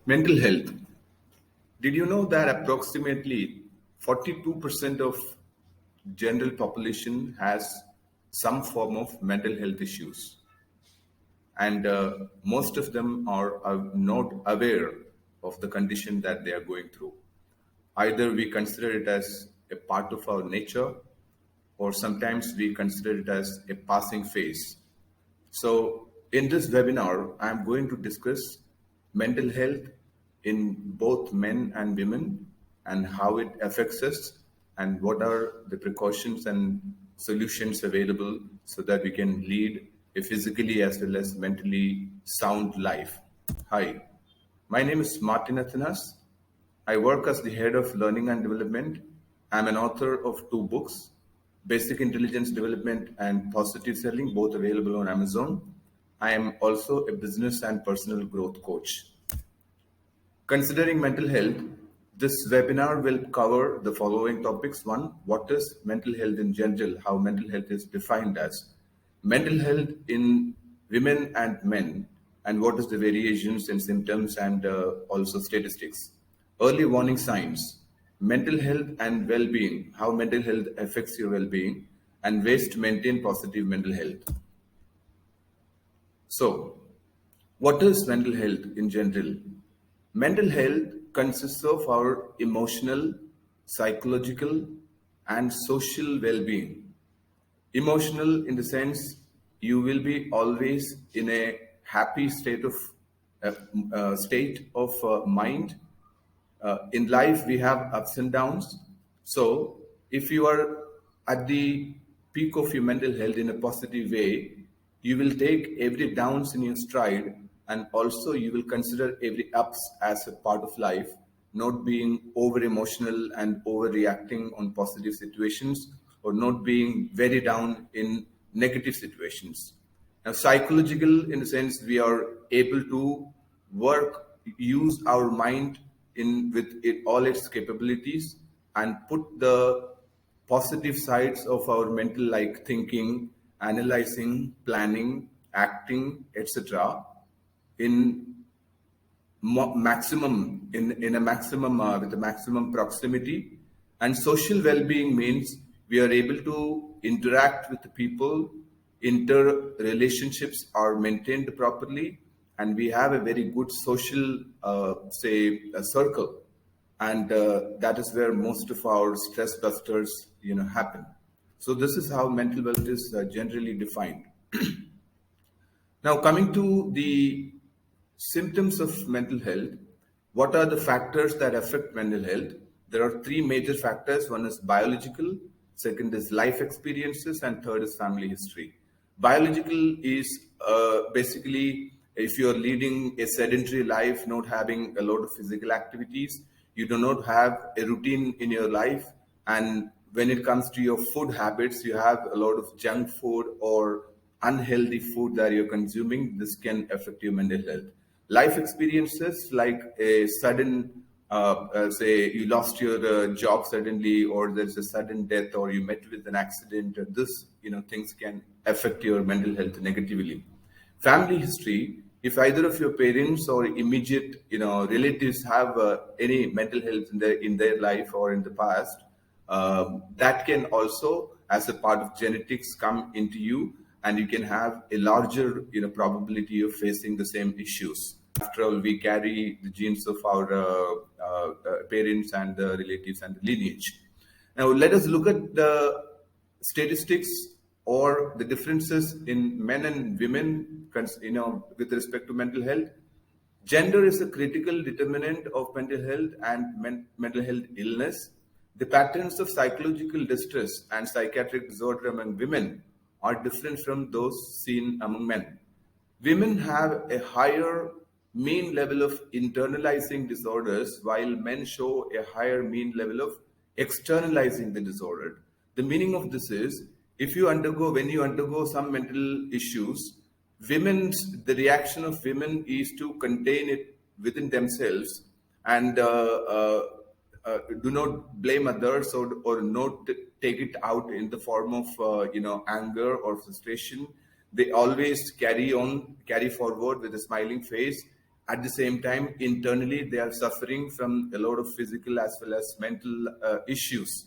Mental health. Did you know that approximately 42% of general population has some form of mental health issues, and most of them are not aware of the condition that they are going through. Either we consider it as a part of our nature, or sometimes we consider it as a passing phase. So, in this webinar, I'm going to discuss mental health in both men and women and how it affects us and what are the precautions and solutions available so that we can lead a physically as well as mentally sound life. Hi, my name is Martin Athanas. I work as the head of learning and development. I'm an author of two books, Basic Intelligence Development and Positive Selling, both available on Amazon. I am also a business and personal growth coach. Considering mental health, this webinar will cover the following topics. One, what is mental health in general, how mental health is defined as, mental health in women and men, and what is the variations in symptoms and also statistics. Early warning signs, mental health and well-being, how mental health affects your well-being, and ways to maintain positive mental health. So, what is mental health in general? Mental health consists of our emotional, psychological, and social well-being. Emotional, in the sense, you will be always in a happy state of mind. In life, we have ups and downs. So, if you are at the peak of your mental health in a positive way, you will take every downs in your stride, and also you will consider every ups as a part of life, not being over emotional and overreacting on positive situations, or not being very down in negative situations. Now, psychological, in the sense, we are able to use our mind in with all its capabilities and put the positive sides of our mental, like thinking, analyzing, planning, acting, etc., in maximum in a maximum with a maximum proximity. And social well-being means we are able to interact with the people, inter-relationships are maintained properly, and we have a very good social circle, and that is where most of our stress busters happen. So this is how mental health is generally defined. Now, coming to the symptoms of mental health, what are the factors that affect mental health? There are three major factors. One is biological, second is life experiences, and third is family history. Biological is basically if you are leading a sedentary life, not having a lot of physical activities, you do not have a routine in your life, and when it comes to your food habits, you have a lot of junk food or unhealthy food that you're consuming. This can affect your mental health. Life experiences, like a sudden, say you lost your job suddenly, or there's a sudden death, or you met with an accident. This, things can affect your mental health negatively. Family history, if either of your parents or immediate, relatives have any mental health in their life or in the past, that can also, as a part of genetics, come into you, and you can have a larger, probability of facing the same issues. After all, we carry the genes of our parents and the relatives and the lineage. Now, let us look at the statistics or the differences in men and women, with respect to mental health. Gender is a critical determinant of mental health and mental health illness. The patterns of psychological distress and psychiatric disorder among women are different from those seen among men. Women have a higher mean level of internalizing disorders, while men show a higher mean level of externalizing the disorder. The meaning of this is, when you undergo some mental issues, the reaction of women is to contain it within themselves and do not blame others, or not take it out in the form of anger or frustration. They always carry forward with a smiling face, At the same time, internally, they are suffering from a lot of physical as well as mental issues.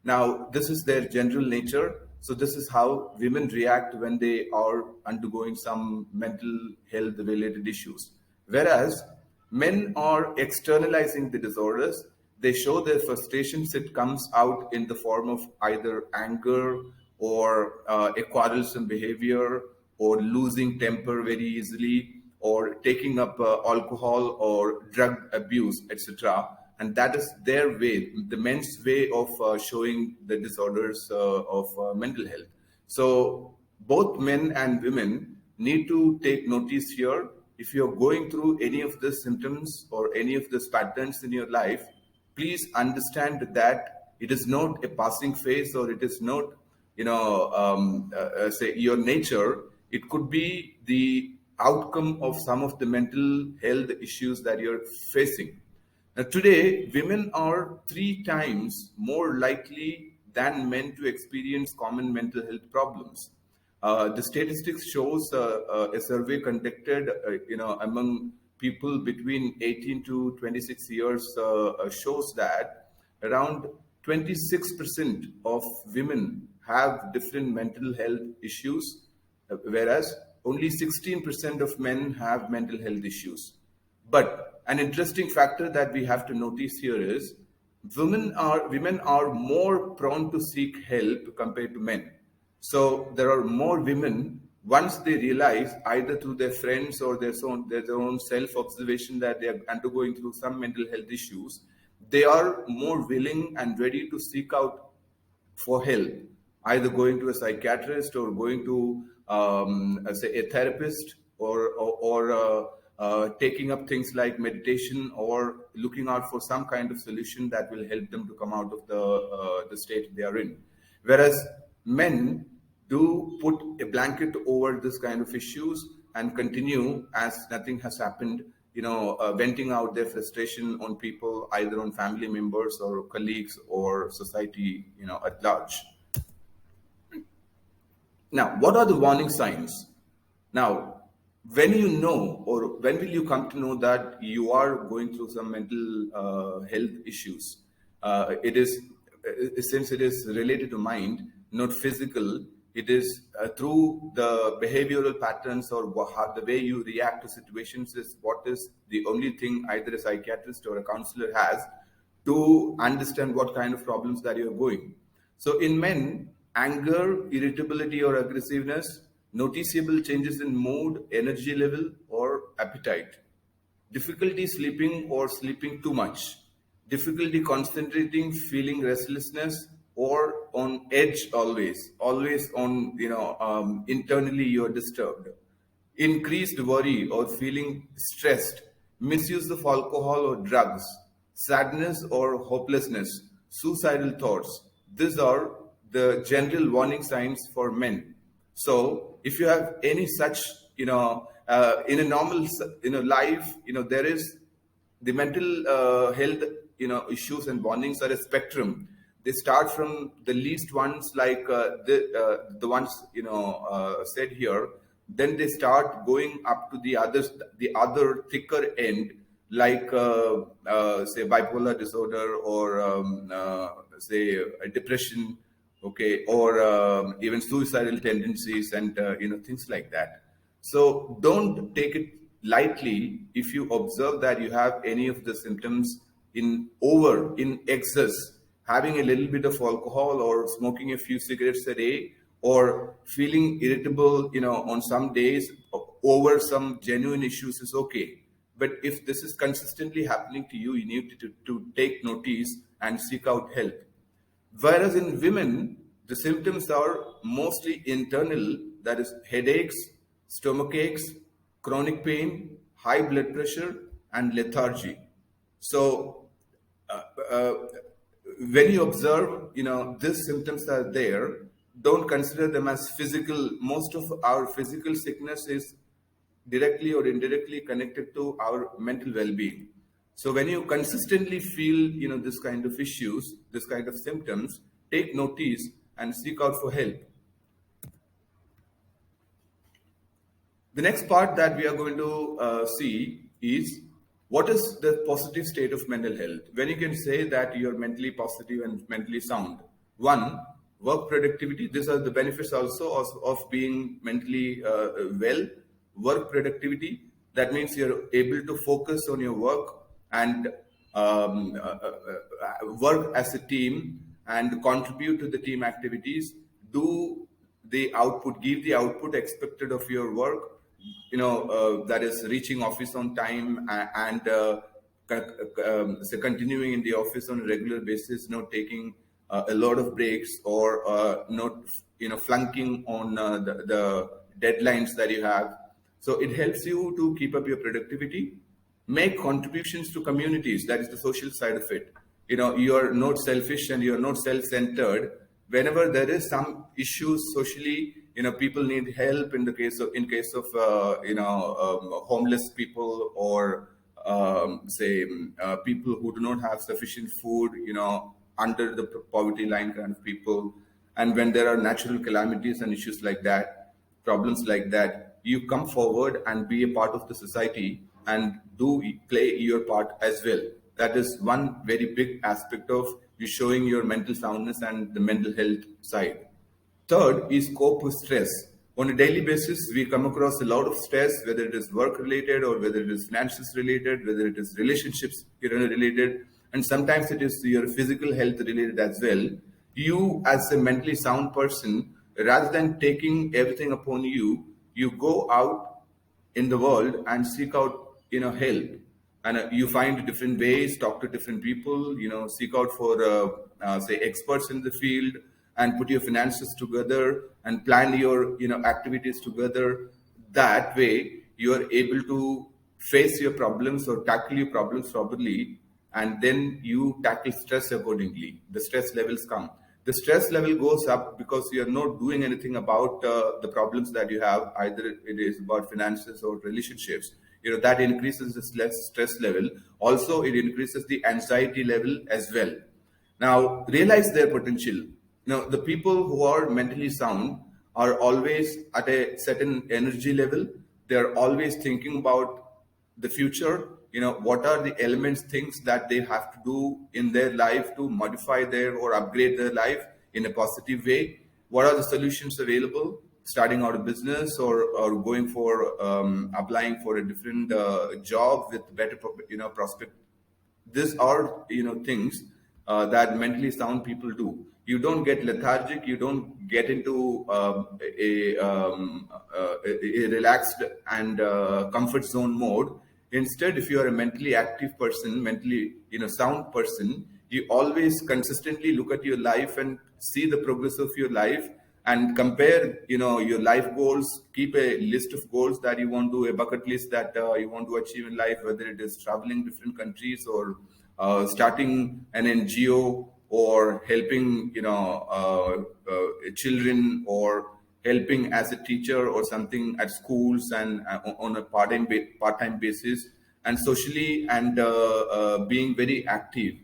Now, this is their general nature. So, this is how women react when they are undergoing some mental health related issues. Whereas men are externalizing the disorders, they show their frustrations. It comes out in the form of either anger or a quarrelsome behavior or losing temper very easily or taking up alcohol or drug abuse, etc. And that is their way, the men's way of showing the disorders of mental health. So both men and women need to take notice here. If you're going through any of the symptoms or any of these patterns in your life, please understand that it is not a passing phase, or it is not, say your nature. It could be the outcome of some of the mental health issues that you're facing. Now, today, women are 3 times more likely than men to experience common mental health problems. The statistics shows a survey conducted, among people between 18 to 26 years shows that around 26% of women have different mental health issues, whereas only 16% of men have mental health issues. But an interesting factor that we have to notice here is women are more prone to seek help compared to men. So there are more women, once they realize either through their friends or their own self-observation that they are undergoing through some mental health issues, they are more willing and ready to seek out for help, either going to a psychiatrist or going to, say, a therapist, or taking up things like meditation, or looking out for some kind of solution that will help them to come out of the state they are in. Whereas men do put a blanket over this kind of issues and continue as nothing has happened, venting out their frustration on people, either on family members or colleagues or society, at large. Now, what are the warning signs? Now, when you know, or when will you come to know that you are going through some mental health issues? It is, since it is related to mind, not physical. It is through the behavioral patterns, or how the way you react to situations is what is the only thing either a psychiatrist or a counselor has to understand what kind of problems that you're going. So in men, anger, irritability or aggressiveness, noticeable changes in mood, energy level or appetite, difficulty sleeping or sleeping too much, difficulty concentrating, feeling restlessness or on edge, always on, internally you're disturbed, increased worry or feeling stressed, misuse of alcohol or drugs, sadness or hopelessness, suicidal thoughts. These are the general warning signs for men. So if you have any such, in a normal, life, there is the mental health, issues and warnings are a spectrum. They start from the least ones, like the ones said here. Then they start going up to the other thicker end, like say bipolar disorder, or say depression, okay, or even suicidal tendencies, and things like that. So don't take it lightly if you observe that you have any of the symptoms in excess, having a little bit of alcohol or smoking a few cigarettes a day, or feeling irritable, on some days over some genuine issues is okay. But if this is consistently happening to you, you need to take notice and seek out help. Whereas in women, the symptoms are mostly internal, that is headaches, stomach aches, chronic pain, high blood pressure, and lethargy. So uh, uh, when you observe, these symptoms are there, don't consider them as physical. Most of our physical sickness is directly or indirectly connected to our mental well-being. So when you consistently feel, this kind of issues, this kind of symptoms, take notice and seek out for help. The next part that we are going to see is, what is the positive state of mental health? When you can say that you're mentally positive and mentally sound. One, work productivity. These are the benefits also of being mentally well. Work productivity. That means you're able to focus on your work and work as a team and contribute to the team activities. Do the output, give the output expected of your work, that is reaching office on time and so continuing in the office on a regular basis, not taking a lot of breaks or not flunking on the deadlines that you have. So it helps you to keep up your productivity, make contributions to communities. That is the social side of it. You're not selfish and you're not self-centered. Whenever there is some issues socially, people need help. In case of homeless people, or say people who do not have sufficient food, under the poverty line kind of people. And when there are natural calamities and issues like that, problems like that, you come forward and be a part of the society and do play your part as well. That is one very big aspect of you showing your mental soundness and the mental health side. Third is cope with stress. On a daily basis, we come across a lot of stress, whether it is work related or whether it is finances related, whether it is relationships related, and sometimes it is your physical health related as well. You, as a mentally sound person, rather than taking everything upon you, you go out in the world and seek out help, and you find different ways, talk to different people, seek out for say experts in the field, and put your finances together and plan your activities together. That way you are able to face your problems or tackle your problems properly, and then you tackle stress accordingly. The stress levels come, the stress level goes up because you are not doing anything about the problems that you have, either it is about finances or relationships. That increases the stress level. Also, it increases the anxiety level as well. Now, realize their potential. The people who are mentally sound are always at a certain energy level. They're always thinking about the future. What are the elements, things that they have to do in their life to modify their or upgrade their life in a positive way? What are the solutions available? Starting out a business, or going for applying for a different job with better prospect. These are things that mentally sound people do. You don't get lethargic, you don't get into a relaxed and comfort zone mode. Instead, if you are a mentally active person, mentally sound person, you always consistently look at your life and see the progress of your life and compare your life goals. Keep a list of goals that you want to, a bucket list that you want to achieve in life, whether it is traveling different countries or starting an NGO, or helping children, or helping as a teacher or something at schools, and on a part-time basis, and socially, and being very active.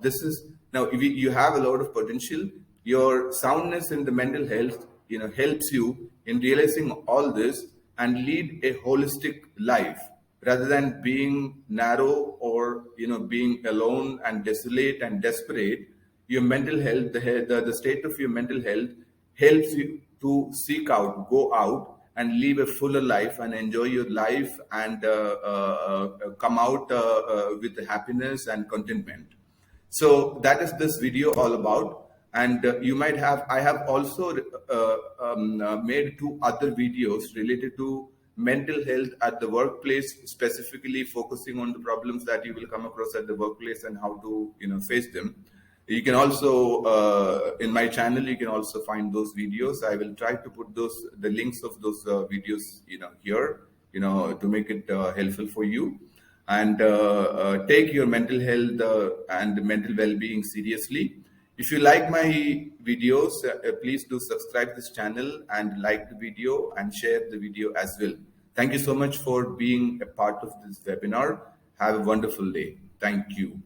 This is, now you have a lot of potential. Your soundness in the mental health helps you in realizing all this and lead a holistic life, rather than being narrow or being alone and desolate and desperate. Your mental health, the state of your mental health helps you to seek out, go out and live a fuller life and enjoy your life, and come out with happiness and contentment. So that is this video all about. And you might have, I have also made 2 other videos related to mental health at the workplace, specifically focusing on the problems that you will come across at the workplace and how to face them. You can also in my channel you can also find those videos. I will try to put the links of those videos here to make it helpful for you. And take your mental health and mental well-being seriously. If you like my videos, please do subscribe this channel and like the video and share the video as well. Thank you so much for being a part of this webinar. Have a wonderful day. Thank you.